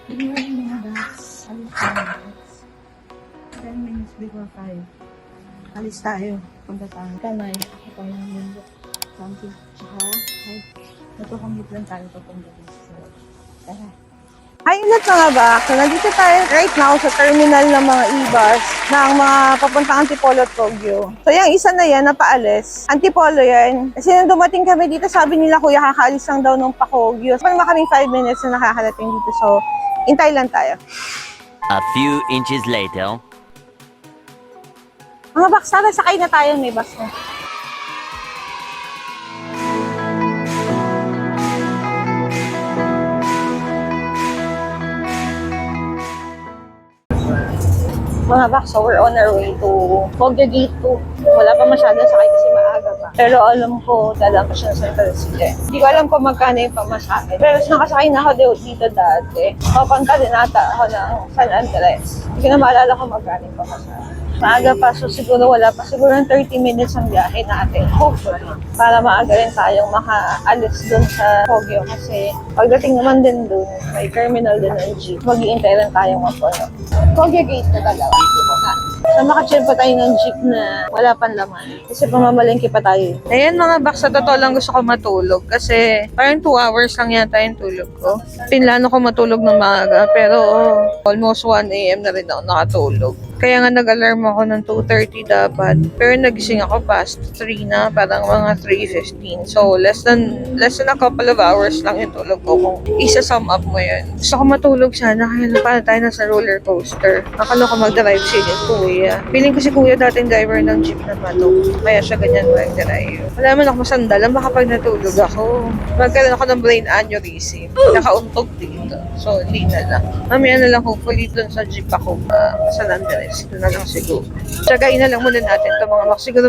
Good morning mga Dax. Alis tayo. 10 minutes before 5. Alis tayo. Punta tayo. Kamay. Ako tayo ng mundo. Something. Tsaka, ay, natukommute lang tayo papunta dito. So, tara. Hi ulit mga Bax. So, nandito tayo right now sa terminal ng mga e-bus ng mga papuntang Antipolo at Baguio. So, yung isa na yan, napaalis. Antipolo yan. Kasi nung dumating kami dito, sabi nila, kuya, kakaalis lang daw ng Baguio. So, naman kaming 5 minutes na nakakarating dito. So, hintay lang tayo. A few inches later. Mga Bax, tara, sakay na tayo. May bus na. Mga Bax, so we're on our way to Baguio Gate 2. Wala pa masyado sakay kasi maaga pa. Pero alam ko, dadaan pa siya sa Central City. Hindi ko alam kung magkano yung pamasahe. Pero nakasakay na ako dito dati. Papunta din ata ako ng San Andres. Hindi ko na maalala kung magkano yung pamasahe. Maaga pa, so siguro wala pa. Siguro 30 minutes ang biyahe natin. Hopefully. Para maaga rin tayong makaalis dun sa Baguio. Kasi pagdating naman din dun, may terminal din ng jeep. Mag-iintay lang tayong mapuno. Baguio Gate na talaga. So makachill pa tayo ng jeep na wala pang laman. Kasi pamamalengke pa tayo. Ayan mga Bax, sa totoo lang gusto ko matulog. Kasi parang 2 hours lang yata yung tulog ko. Pinlano ko matulog ng maaga. Pero almost 1 a.m. na rin ako nakatulog. Kaya nga nag-alarm ako ng 2:30 dapat. Pero nagising ako past 3 na, parang mga 3:15. So, less than a couple of hours lang yung tulog ko kung isa-sum up mo yun. Gusto ko matulog sana, kaya na para tayo nasa roller coaster. Akala ko mag-drive si Kuya. Feeling ko si Kuya dating driver ng jeep na pato. Kaya siya ganyan mag-drive. Wala man ako masandalan, baka pag natulog ako, magkaroon ako ng brain aneurysm. Nakauntog dito. So, hindi na lang. Mamaya na lang hopefully dun sa jeep ako sa Andres. Ito na lang siguro. Tsagain na lang muna natin ito mga Max. Siguro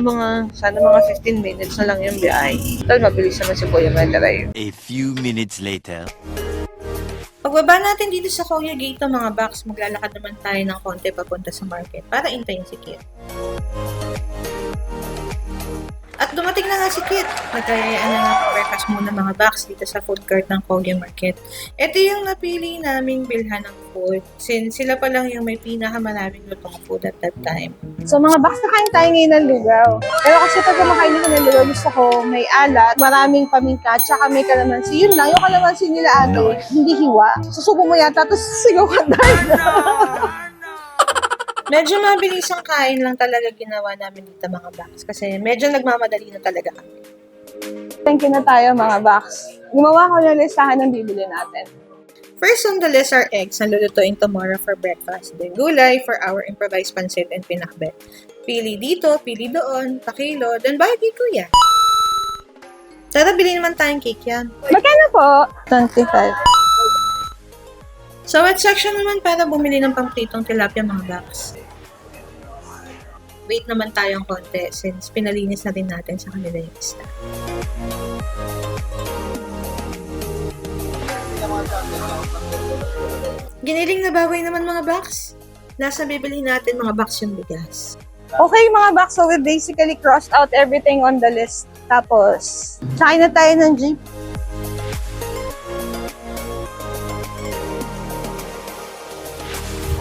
sana mga 15 minutes na lang yung biyahe. Dahil mabilis naman si Kuya mag-drive. A few minutes later. Pagbaba natin dito sa Baguio Gate mga Bax, maglalakad naman tayo ng konti papunta sa market para intayin si Kit. At dumating na nga si Kit. Nagkayaan na nga breakfast muna mga Bax dito sa food court ng Baguio Market. Ito yung napili naming bilhan ng food since sila pa lang yung may pinakamaraming lutong food at that time. So mga Bax, nakain tayo ngayon ng lugaw. Pero kasi pag kumakain ako ng lugaw, gusto ko may alat, maraming paminta, tsaka may kalamansi. Yun lang, yung kalamansi nila ate, hindi hiwa. Susubo mo yata, tapos sigaw ka dahil. Medyo mabilis ang kain lang talaga ginawa namin dito mga Bax kasi medyo nagmamadali na talaga kami. Thank you na tayo mga Bax. Gumawa ko na listahan ng bibili natin. First on the list are eggs na lulutuin tomorrow for breakfast. Then gulay for our improvised pancit and pinakbet. Pili dito, pili doon, pakilo, then bayad kay Kuya. Tara, bilhin naman tayong cake yan. Magkano po? 25. So, at section naman para bumili ng pampritong tilapia mga Bax. Wait naman tayong konti since pinalinis na din natin sa kanila yung isda. Giniling na baboy naman mga Bax. Nasa bibili natin mga Bax yung bigas. Okay mga Bax, so we basically crossed out everything on the list. Tapos, sakay na tayo ng jeep.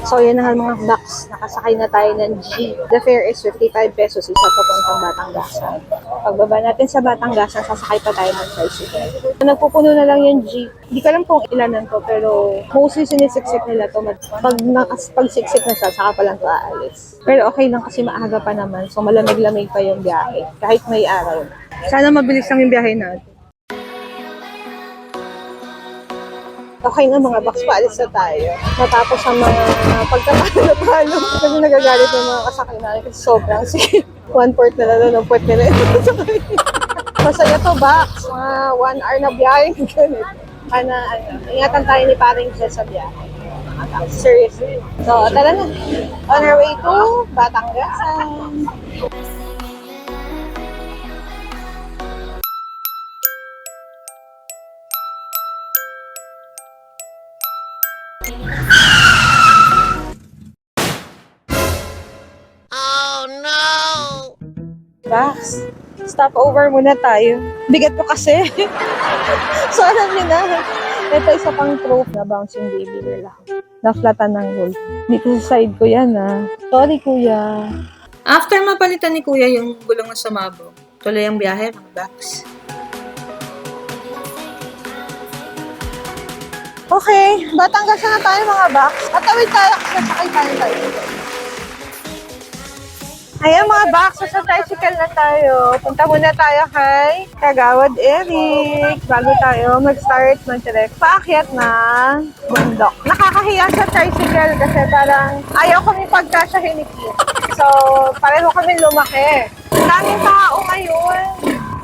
So, yun na nga mga Bax. Nakasakay na tayo ng jeep. The fare is 55 pesos isa papuntang Batanggasan. Pagbaba natin sa Batanggasan, sasakay pa tayo ng tricycle. Nagpupuno na lang yung jeep. Hindi ko alam kung ilanan to, pero mostly sinisiksik nila to. Pag siksik na siya, saka pa lang to aalis. Pero okay lang kasi maaga pa naman. So, malamig-lamig pa yung biyahe. Kahit may araw. Sana mabilis lang yung biyahe natin. Okay na mga Bax, paalis na tayo. Matapos ang mga pagkatalo-talo. Kasi nagagalit ng mga kasakay natin kasi sobrang sige. 1/4 na lang ng puwet nila. Masaya to Bax. Mga 1 hour na biyahe. Ingatan tayo ni paring Jess sa biyahe. Seriously. So, tara na. On our way to Batanggasan. Bax, stop over muna tayo. Bigat ko kasi. So alam niyo na, Ito isa pang trope na bouncing baby girl ako. Na-flatan ng gold. Dito sa side ko yan Sorry kuya. After mapalitan ni Kuya yung gulong na sumabog, tuloy ang biyahe, mga Bax. Okay, Batangas na tayo mga box. Patawid tayo kasi sakay tayo. Ayan mga box, sa tricycle na tayo. Punta muna tayo kay Kagawad Eric bago tayo mag-start mag-direct paakyat ng bundok. Nakakahiya sa tricycle kasi parang ayaw kami pagkasyahin ni Kim. So, pareho kami lumaki. Ang daming tao ngayon.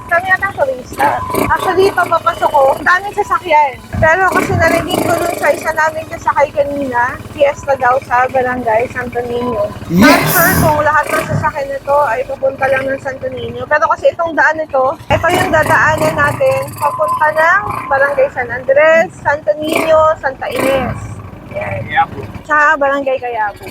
Kami yata turista. Actually, dito papasok ko, daming sasakyan. Pero kasi narinig ko dun sa isa namin kasakay kanina, fiesta daw sa Barangay Santo Niño. Not sure kung lahat ng sasakyan nito ay pupunta lang ng Santo Niño. Pero kasi itong daan nito, ito yung dadaanan natin papunta ng Barangay San Andres, Santo Niño, Santa Ines. Yan. Sa Barangay Cayapo.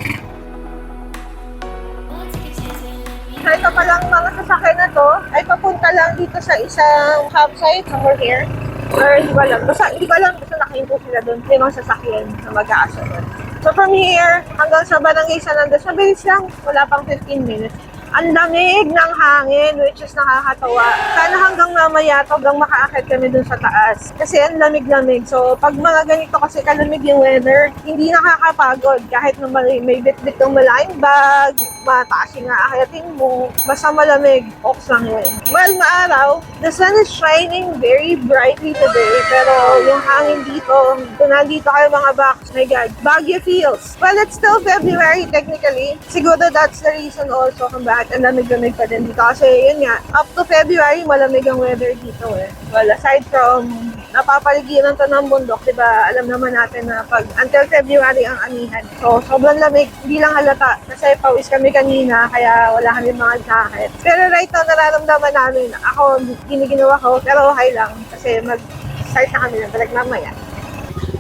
So ito palang mga sasakyan na to ay papunta lang dito sa isang campsite somewhere here. Or hindi ko alam. Basta nakahinto sila doon. Yung mga sasakyan na mag-aasunod. So from here hanggang sa Barangay San Andres, mabilis lang. Wala pang 15 minutes. Ang lamig ng hangin, which is nakakatawa. Sana hanggang mamaya hanggang makaakit kami dun sa taas. Kasi ang lamig-lamig. So, pag mga ganito kasi kalamig yung weather, hindi nakakapagod. Kahit na may bit-bit ng malaking bag, mataas yung aakyatin mo, basta malamig, ox lang yun. Well, maaraw, the sun is shining very brightly today, pero yung hangin dito, kung nandito kayo mga box, my God, Baguio feels. Well, it's still February technically. Siguro that's the reason also kung bakit ang lamig-lamig pa din dito. Kasi yun nga, up to February, malamig ang weather dito eh. Well, aside from napapaligiran to ng bundok, diba, alam naman natin na pag until February ang anihan. So, sobrang lamig, hindi lang halata. Kasi pawis kami kanina, kaya wala kami mga jacket. Pero right now, nararamdaman namin, ako, giniginawa ko, pero okay lang. Kasi mag-start na kami ng drag mamaya.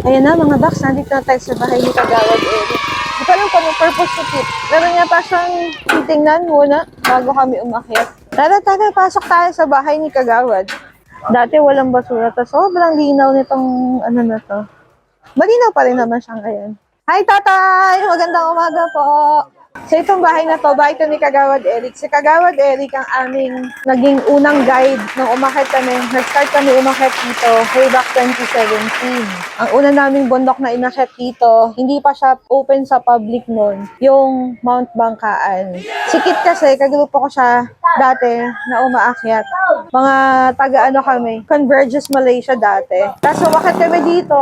Ayan na mga box, nandito na tayo sa bahay ni Kagawad Eric. Hindi ko alam kung anong purpose to keep. Pero niya pa siyang titingnan muna bago kami umakyat. Tara, pasok tayo sa bahay ni Kagawad. Dati walang basura, tapos sobrang linaw nitong ano na to. Malinaw pa rin naman siya ngayon. Hi tatay! Magandang umaga po! So itong bahay na to, bahay to ni Kagawad Eric. Si Kagawad Eric ang aming naging unang guide nung umakyat kami. Nag-start kami umakyat dito way back 2017. Ang una naming bundok na inakyat dito, hindi pa siya open sa public noon, yung Mount Bangkaan. Sikit kasi, kagrupo ko siya dati na umaakyat. Mga taga-ano kami, Converges Malaysia dati. Tapos umakyat kami dito,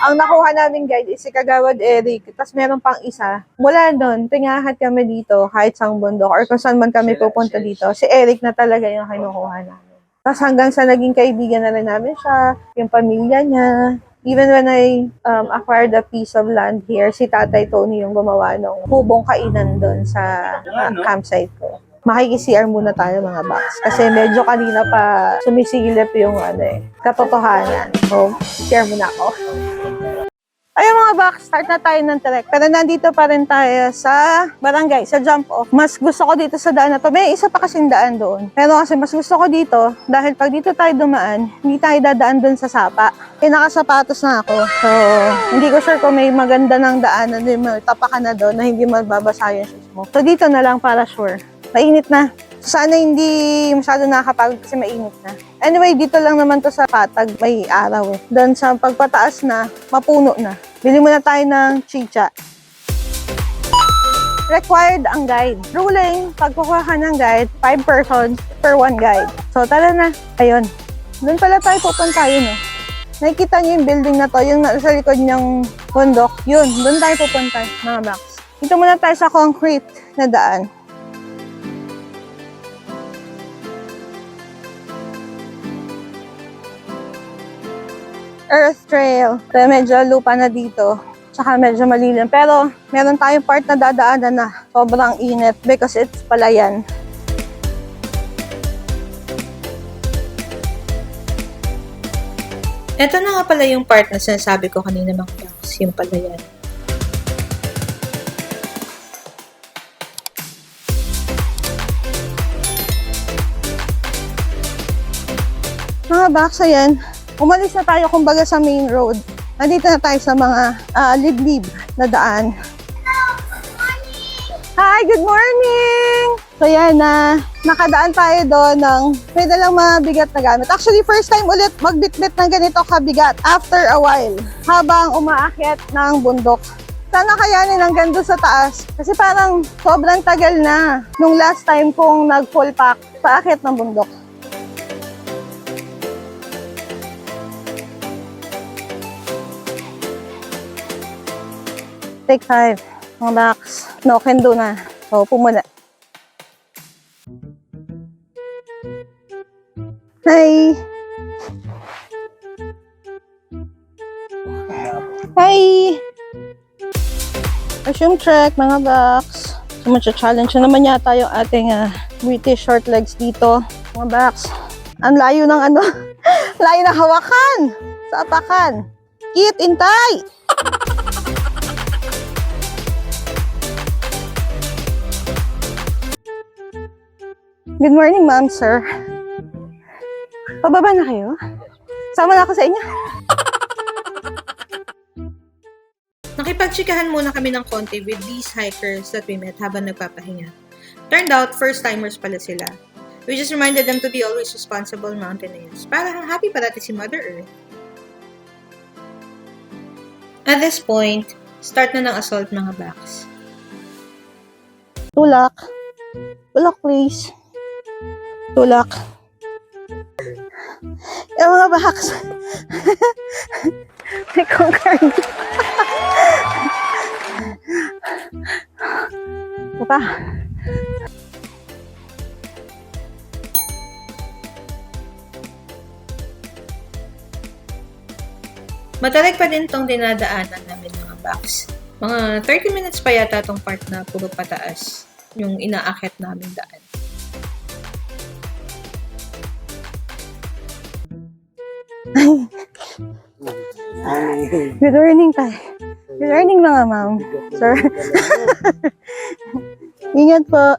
ang nakuha naming guide is si Kagawad Eric. Tapos meron pang isa. Mula doon, tingahat kami dito kahit sa bundok or kung saan man kami pupunta dito. Si Eric na talaga yung kinukuha namin. Tapos hanggang sa naging kaibigan na rin namin siya, yung pamilya niya. Even when I acquired a piece of land here, si Tatay Tony yung gumawa ng hubong kainan doon sa campsite ko. Makikisiar muna tayo mga box. Kasi medyo kanina pa sumisilip yung katotohanan. So, share muna ako. Ayun mga box, start na tayo ng trek. Pero nandito pa rin tayo sa barangay, sa jump off. Mas gusto ko dito sa daan na to. May isa pa kasing daan doon. Pero kasi mas gusto ko dito, dahil pag dito tayo dumaan, hindi tayo dadaan doon sa sapa. Nakasapatos na ako. So, hindi ko sure kung may maganda ng daan na tapakan na doon na hindi magbabasa yung shoes mo. So, dito na lang para sure. Mainit na. Sana hindi masyado nakakapagod kasi mainit na. Anyway, dito lang naman to sa Patag, may araw eh. Doon sa pagpataas na, mapuno na. Bili muna tayo ng chicha. Required ang guide. Ruling, pag kukuha ka ng guide, 5 persons per 1 guide. So, tara na. Ayun. Doon pala tayo pupunta yun eh. Nakikita niyo yung building na to, yung nasa likod niyang bundok. Yun, doon tayo pupunta, mga box. Dito muna tayo sa concrete na daan. Earth trail. Kaya medyo lupa na dito. Tsaka medyo malilim. Pero meron tayong part na dadaanan na sobrang init because it's palayan. Ito na nga pala yung part na sinasabi ko kanina mga box, yung palayan. Mga box, ayan. Umalis na tayo kumbaga sa main road. Nandito na tayo sa mga liblib na daan. Hi, good morning! So yan na, nakadaan tayo doon ng may dalang mga bigat na gamit. Actually, first time ulit magbitbit ng ganito kabigat after a while habang umaakyat ng bundok. Sana kayanin hanggang doon sa taas kasi parang sobrang tagal na nung last time kong nag-full pack paakyat ng bundok. Take 5, mga backs. No, can do na. So, pumuna. Hi! Hi! Assume trek, mga backs. So, matcha-challenge na naman yata yung ating British short legs dito. Mga backs. Ang layo ng ano, layo ng hawakan sa apakan. Kit, intay! Good morning, ma'am, sir. Pababa na kayo? Sama na ako sa inyo. Nakipagtsikahan muna kami ng konti with these hikers that we met habang nagpapahinga. Turned out, first-timers pala sila. We just reminded them to be always responsible mountaineers. Para happy parati si Mother Earth. At this point, start na ng assault, mga backs. Tulak. Tulak, please. Tulak. Yung mga backs. May conquered. Puta. Matalag pa din tong dinadaanan namin, mga backs. Mga 30 minutes pa yata tong part na puro pataas yung inaakit namin daan. Good morning, tay. Good morning mga ma'am. Sir. Ingat po.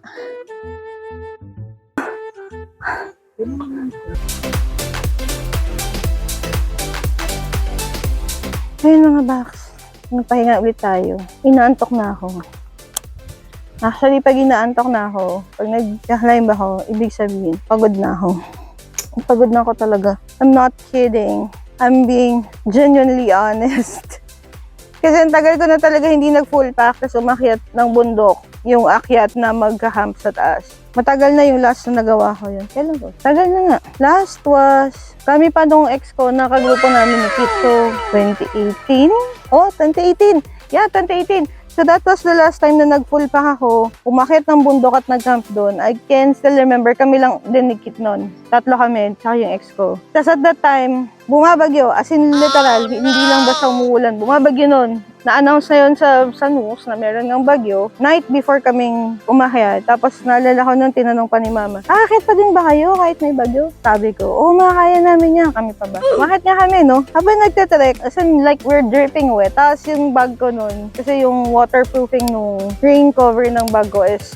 Ayun mga backs. Nagpahinga ulit tayo. Inaantok na ako. Actually, pag inaantok na ako, pag nag-climb ako, ibig sabihin, pagod na ako. Pagod na ako talaga. I'm not kidding. I'm being genuinely honest. Kasi ang tagal ko na talaga hindi nag-full pack tapos umakyat ng bundok. Yung akyat na magka-camp sa taas. Matagal na yung last na nagawa ko yun. Kailan ko? Tagal na nga. Last was, kami pa nung ex ko, nakagrupo namin ni Kito, 2018? Oh, 2018. Yeah, 2018. So that was the last time na nag-full pack ako. Umakyat ng bundok at nag-camp doon. I can still remember, kami lang din ni Kit noon. Tatlo kami, tsaka yung ex ko. Tapos at that time, bumabagyo. As in literal, hindi lang basta umuulan. Bumabagyo noon. Na-announce na yun sa news na meron ng bagyo. Night before kaming umakyat. Tapos naalala ko nung tinanong pa ni mama, akit pa din ba kayo kahit may bagyo? Sabi ko, oo, makakaya namin yan. Kami pa ba? Umakyat nga kami, no? Habang nagtatrek, as in like we're dripping wet. Tapos yung bag ko noon, kasi yung waterproofing nung rain cover ng bag ko is,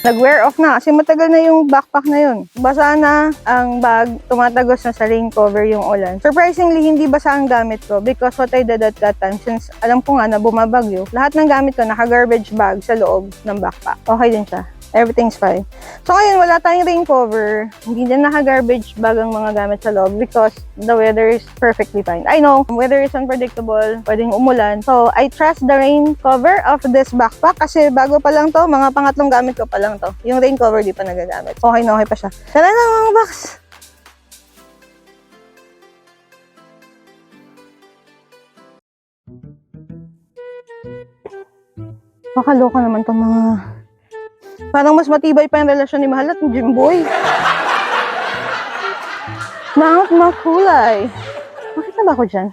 nag-wear off na. Kasi matagal na yung backpack na yun. Basa na ang bag, tumatagos na sa rain cover yung ulan. Surprisingly, hindi basa ang gamit ko because what I did at that time, since alam ko nga na bumabagyo, lahat ng gamit ko naka-garbage bag sa loob ng backpack. Okay din siya. Everything's fine. So ngayon, wala tayong rain cover. Hindi din naka-garbage bag ang mga gamit sa loob because the weather is perfectly fine. I know, weather is unpredictable. Pwedeng umulan. So, I trust the rain cover of this backpack kasi bago pa lang to, mga pangatlong gamit ko pa lang to. Yung rain cover di pa nagagamit. Okay na, okay pa siya. Tara na mga box! Makaloka naman tong mga... Parang mas matibay pa yung relasyon ni Mahal at ni Jimboy. Mount Makulay. Makita ba ako dyan?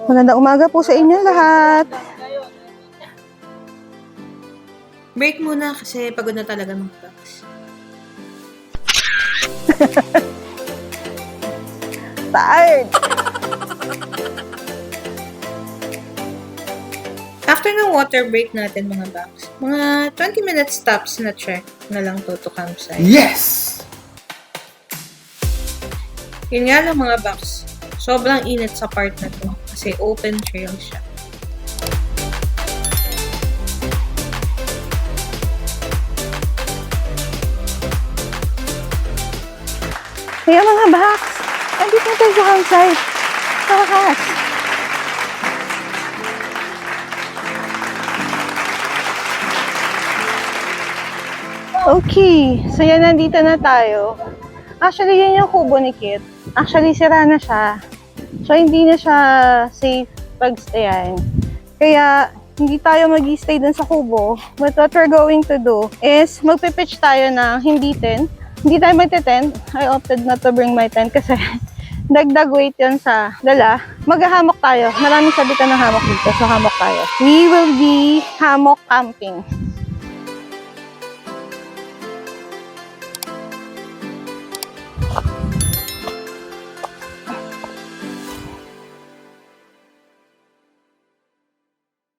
Magandang umaga po sa inyo lahat. Break muna kasi pagod na talaga mga backs. Tired. After ng water break natin mga backs, Mga 20-minute stops na trek na lang to campsite. Yes! Yun nga lang mga box, sobrang init sa part na to kasi open trail siya. Kaya mga Bax, andito na tayo sa campsite. Sa wakas. Okay, so yan, nandito na tayo. Actually, yun yung kubo ni Kit. Actually, sira na siya. So, hindi na siya safe pag-stayan. Kaya, hindi tayo mag-stay dun sa kubo. But what we're going to do is magpipitch tayo ng hindi tent. Hindi tayo magte-tent. I opted not to bring my tent kasi dagdag weight yun sa dala. Maghahamok tayo. Maraming sabitan ng hammock dito. So, hammock tayo. We will be hammock camping.